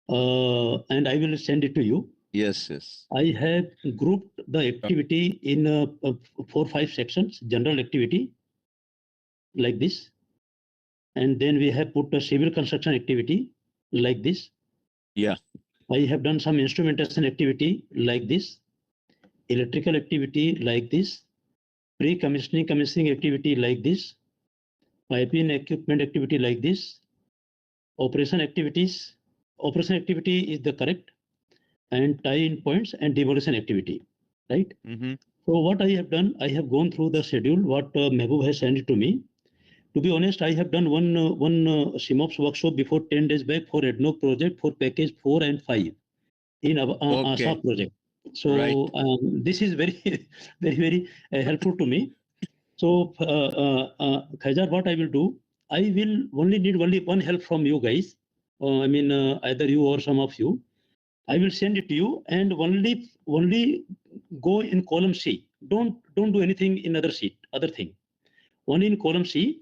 and I will send it to you. Yes, yes. I have grouped the activity in 4-5 sections. General activity, like this. And then we have put a civil construction activity, like this. Yeah. I have done some instrumentation activity, like this. Electrical activity, like this. Pre-commissioning, commissioning activity, like this. Piping equipment activity, like this. Operation activities. Operation activity is the correct. And tie-in points and demolition activity, right? Mm-hmm. So what I have done, I have gone through the schedule, what Mehboob has sent it to me. To be honest, I have done one CMOPS workshop before 10 days back for ADNOC project for package 4 and 5 in Okay. ASA project. Right. So this is very, very helpful to me. So, Khajar, what I will do, I will only need only one help from you guys. Either you or some of you. I will send it to you, and only go in column C. Don't do anything in other sheet, other thing. Only in column C.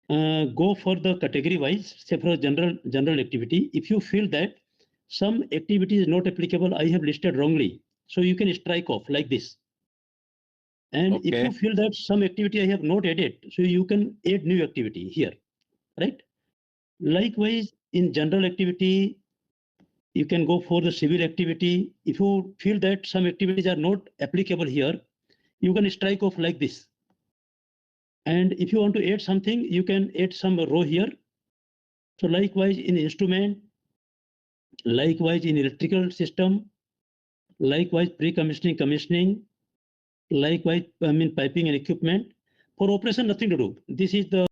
Go for the category wise. Say for general activity. If you feel that some activity is not applicable, I have listed wrongly. So you can strike off like this. And if you Okay. feel that some activity I have not added, so you can add new activity here, right? Likewise, in general activity, you can go for the civil activity. If you feel that some activities are not applicable here, you can strike off like this. And if you want to add something, you can add some row here. So likewise in instrument, likewise in electrical system, likewise pre-commissioning, commissioning, likewise piping and equipment. For operation, nothing to do. This is the